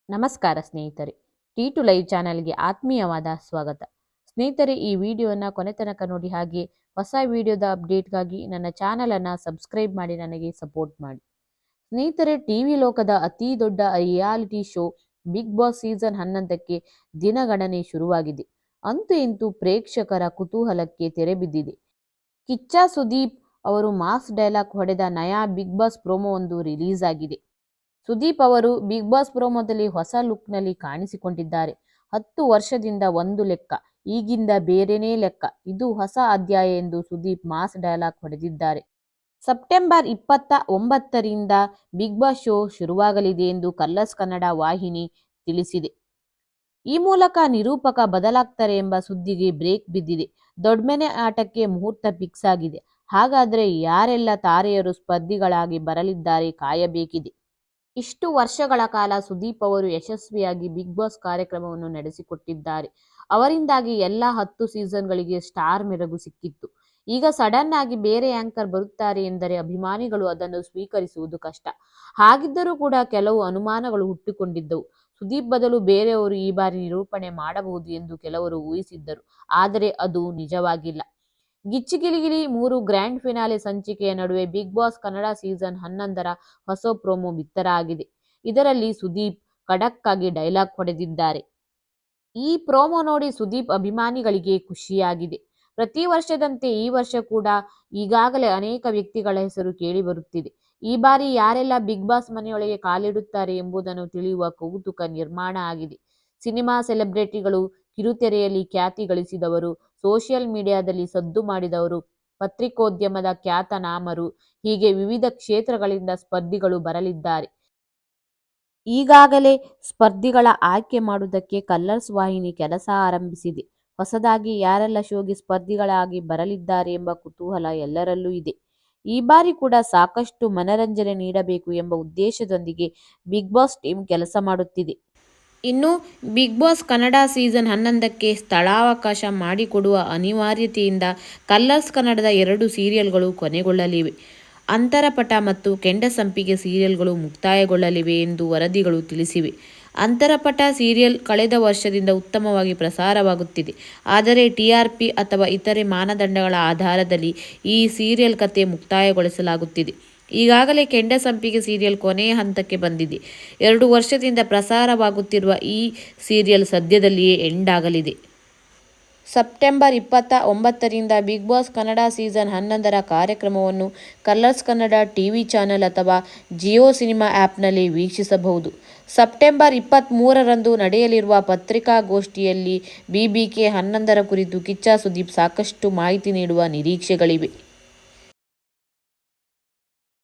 ನಮಸ್ಕಾರ ಸ್ನೇಹಿತರೆ, T two live ಚಾನೆಲ್ಗೆ ಆತ್ಮೀಯವಾದ ಸ್ವಾಗತ. ಸ್ನೇಹಿತರೆ, ಈ ವಿಡಿಯೋನ ಕೊನೆ ತನಕ ನೋಡಿ, ಹಾಗೆ ಹೊಸ ವಿಡಿಯೋದ ಅಪ್ಡೇಟ್ಗಾಗಿ ನನ್ನ ಚಾನಲನ್ನು ಸಬ್ಸ್ಕ್ರೈಬ್ ಮಾಡಿ ನನಗೆ ಸಪೋರ್ಟ್ ಮಾಡಿ. ಸ್ನೇಹಿತರೆ, ಟಿವಿ ಲೋಕದ ಅತಿ ದೊಡ್ಡ reality show Bigg Boss season 11ಕ್ಕೆ ದಿನಗಣನೆ ಶುರುವಾಗಿದೆ. ಅಂತೂ ಇಂತೂ ಪ್ರೇಕ್ಷಕರ ಕುತೂಹಲಕ್ಕೆ ತೆರೆ ಬಿದ್ದಿದೆ. ಕಿಚ್ಚ ಸುದೀಪ್ ಅವರು ಮಾಸ್ ಡೈಲಾಗ್ ಹೊಡೆದ ನಯಾ ಬಿಗ್ ಬಾಸ್ ಪ್ರೋಮೋ ಒಂದು ರಿಲೀಸ್ ಆಗಿದೆ. ಸುದೀಪ್ ಅವರು ಬಿಗ್ ಬಾಸ್ ಪ್ರೋಮೋದಲ್ಲಿ ಹೊಸ ಲುಕ್ನಲ್ಲಿ ಕಾಣಿಸಿಕೊಂಡಿದ್ದಾರೆ. 10 ವರ್ಷದಿಂದ ಒಂದು ಲೆಕ್ಕ, ಈಗಿಂದ ಬೇರೆನೇ ಲೆಕ್ಕ, ಇದು ಹೊಸ ಅಧ್ಯಾಯ ಎಂದು ಸುದೀಪ್ ಮಾಸ್ ಡೈಲಾಗ್ ಹೊಡೆದಿದ್ದಾರೆ. ಸೆಪ್ಟೆಂಬರ್ 29ರಿಂದ ಬಿಗ್ ಬಾಸ್ ಶೋ ಶುರುವಾಗಲಿದೆ ಎಂದು ಕಲರ್ಸ್ ಕನ್ನಡ ವಾಹಿನಿ ತಿಳಿಸಿದೆ. ಈ ಮೂಲಕ ನಿರೂಪಕ ಬದಲಾಗ್ತಾರೆ ಎಂಬ ಸುದ್ದಿಗೆ ಬ್ರೇಕ್ ಬಿದ್ದಿದೆ. ದೊಡ್ಮನೆ ಆಟಕ್ಕೆ ಮುಹೂರ್ತ ಫಿಕ್ಸ್ ಆಗಿದೆ. ಹಾಗಾದ್ರೆ ಯಾರೆಲ್ಲ ತಾರೆಯರು ಸ್ಪರ್ಧಿಗಳಾಗಿ ಬರಲಿದ್ದಾರೆ ಕಾಯಬೇಕಿದೆ. ಇಷ್ಟು ವರ್ಷಗಳ ಕಾಲ ಸುದೀಪ್ ಅವರು ಯಶಸ್ವಿಯಾಗಿ ಬಿಗ್ ಬಾಸ್ ಕಾರ್ಯಕ್ರಮವನ್ನು ನಡೆಸಿಕೊಟ್ಟಿದ್ದಾರೆ. ಅವರಿಂದಾಗಿ ಎಲ್ಲ 10 ಸೀಸನ್ಗಳಿಗೆ ಸ್ಟಾರ್ ಮೆರುಗು ಸಿಕ್ಕಿತ್ತು. ಈಗ ಸಡನ್ ಆಗಿ ಬೇರೆ ಆಂಕರ್ ಬರುತ್ತಾರೆ ಎಂದರೆ ಅಭಿಮಾನಿಗಳು ಅದನ್ನು ಸ್ವೀಕರಿಸುವುದು ಕಷ್ಟ. ಹಾಗಿದ್ದರೂ ಕೂಡ ಕೆಲವು ಅನುಮಾನಗಳು ಹುಟ್ಟಿಕೊಂಡಿದ್ದವು. ಸುದೀಪ್ ಬದಲು ಬೇರೆಯವರು ಈ ಬಾರಿ ನಿರೂಪಣೆ ಮಾಡಬಹುದು ಎಂದು ಕೆಲವರು ಊಹಿಸಿದ್ದರು. ಆದರೆ ಅದು ನಿಜವಾಗಿಲ್ಲ. ಗಿಚ್ಚಿಗಿಲಿಗಿಲಿ 3 ಗ್ರ್ಯಾಂಡ್ ಫಿನಾಲೆ ಸಂಚಿಕೆಯ ನಡುವೆ ಬಿಗ್ ಬಾಸ್ ಕನ್ನಡ ಸೀಸನ್ 11ರ ಹೊಸ ಪ್ರೋಮೋ ಬಿತ್ತರ ಆಗಿದೆ. ಇದರಲ್ಲಿ ಸುದೀಪ್ ಖಡಕ್ ಆಗಿ ಡೈಲಾಗ್ ಹೊಡೆದಿದ್ದಾರೆ. ಈ ಪ್ರೋಮೋ ನೋಡಿ ಸುದೀಪ್ ಅಭಿಮಾನಿಗಳಿಗೆ ಖುಷಿಯಾಗಿದೆ. ಪ್ರತಿ ವರ್ಷದಂತೆ ಈ ವರ್ಷ ಕೂಡ ಈಗಾಗಲೇ ಅನೇಕ ವ್ಯಕ್ತಿಗಳ ಹೆಸರು ಕೇಳಿ ಬರುತ್ತಿದೆ. ಈ ಬಾರಿ ಯಾರೆಲ್ಲ ಬಿಗ್ ಬಾಸ್ ಮನೆಯೊಳಗೆ ಕಾಲಿಡುತ್ತಾರೆ ಎಂಬುದನ್ನು ತಿಳಿಯುವ ಕೌತುಕ ನಿರ್ಮಾಣ ಆಗಿದೆ. ಸಿನಿಮಾ ಸೆಲೆಬ್ರಿಟಿಗಳು, ಕಿರುತೆರೆಯಲ್ಲಿ ಖ್ಯಾತಿ ಗಳಿಸಿದವರು, ಸೋಷಿಯಲ್ ಮೀಡಿಯಾದಲ್ಲಿ ಸದ್ದು ಮಾಡಿದವರು, ಪತ್ರಿಕೋದ್ಯಮದ ಖ್ಯಾತನಾಮರು, ಹೀಗೆ ವಿವಿಧ ಕ್ಷೇತ್ರಗಳಿಂದ ಸ್ಪರ್ಧಿಗಳು ಬರಲಿದ್ದಾರೆ. ಈಗಾಗಲೇ ಸ್ಪರ್ಧಿಗಳ ಆಯ್ಕೆ ಮಾಡುವುದಕ್ಕೆ ಕಲರ್ಸ್ ವಾಹಿನಿ ಕೆಲಸ ಆರಂಭಿಸಿದೆ. ಹೊಸದಾಗಿ ಯಾರೆಲ್ಲ ಶೋಗೆ ಸ್ಪರ್ಧಿಗಳಾಗಿ ಬರಲಿದ್ದಾರೆ ಎಂಬ ಕುತೂಹಲ ಎಲ್ಲರಲ್ಲೂ ಇದೆ. ಈ ಬಾರಿ ಕೂಡ ಸಾಕಷ್ಟು ಮನರಂಜನೆ ನೀಡಬೇಕು ಎಂಬ ಉದ್ದೇಶದೊಂದಿಗೆ ಬಿಗ್ ಬಾಸ್ ಟೀಮ್ ಕೆಲಸ ಮಾಡುತ್ತಿದೆ. ಇನ್ನು ಬಿಗ್ ಬಾಸ್ ಕನ್ನಡ ಸೀಸನ್ 11ಕ್ಕೆ ಸ್ಥಳಾವಕಾಶ ಮಾಡಿಕೊಡುವ ಅನಿವಾರ್ಯತೆಯಿಂದ ಕಲರ್ಸ್ ಕನ್ನಡದ 2 ಸೀರಿಯಲ್ಗಳು ಕೊನೆಗೊಳ್ಳಲಿವೆ. ಅಂತರಪಟ ಮತ್ತು ಕೆಂಡಸಂಪಿಗೆ ಸೀರಿಯಲ್ಗಳು ಮುಕ್ತಾಯಗೊಳ್ಳಲಿವೆ ಎಂದು ವರದಿಗಳು ತಿಳಿಸಿವೆ. ಅಂತರಪಟ ಸೀರಿಯಲ್ ಕಳೆದ ವರ್ಷದಿಂದ ಉತ್ತಮವಾಗಿ ಪ್ರಸಾರವಾಗುತ್ತಿದೆ. ಆದರೆ TRP ಅಥವಾ ಇತರೆ ಮಾನದಂಡಗಳ ಆಧಾರದಲ್ಲಿ ಈ ಸೀರಿಯಲ್ ಕತೆ ಮುಕ್ತಾಯಗೊಳಿಸಲಾಗುತ್ತಿದೆ. ಈಗಾಗಲೇ ಕೆಂಡಸಂಪಿಗೆ ಸೀರಿಯಲ್ ಕೊನೆಯ ಹಂತಕ್ಕೆ ಬಂದಿದೆ. 2 ವರ್ಷದಿಂದ ಪ್ರಸಾರವಾಗುತ್ತಿರುವ ಈ ಸೀರಿಯಲ್ ಸದ್ಯದಲ್ಲಿಯೇ ಎಂಡ್ ಆಗಲಿದೆ. ಸೆಪ್ಟೆಂಬರ್ 29ರಿಂದ ಬಿಗ್ ಬಾಸ್ ಕನ್ನಡ ಸೀಸನ್ 11ರ ಕಾರ್ಯಕ್ರಮವನ್ನು ಕಲರ್ಸ್ ಕನ್ನಡ ಟಿವಿ ಚಾನೆಲ್ ಅಥವಾ ಜಿಯೋ ಸಿನಿಮಾ ಆ್ಯಪ್ನಲ್ಲಿ ವೀಕ್ಷಿಸಬಹುದು. ಸೆಪ್ಟೆಂಬರ್ 23ರಂದು ನಡೆಯಲಿರುವ ಪತ್ರಿಕಾಗೋಷ್ಠಿಯಲ್ಲಿ BBK 11ರ ಕುರಿತು ಕಿಚ್ಚ ಸುದೀಪ್ ಸಾಕಷ್ಟು ಮಾಹಿತಿ ನೀಡುವ ನಿರೀಕ್ಷೆಗಳಿವೆ.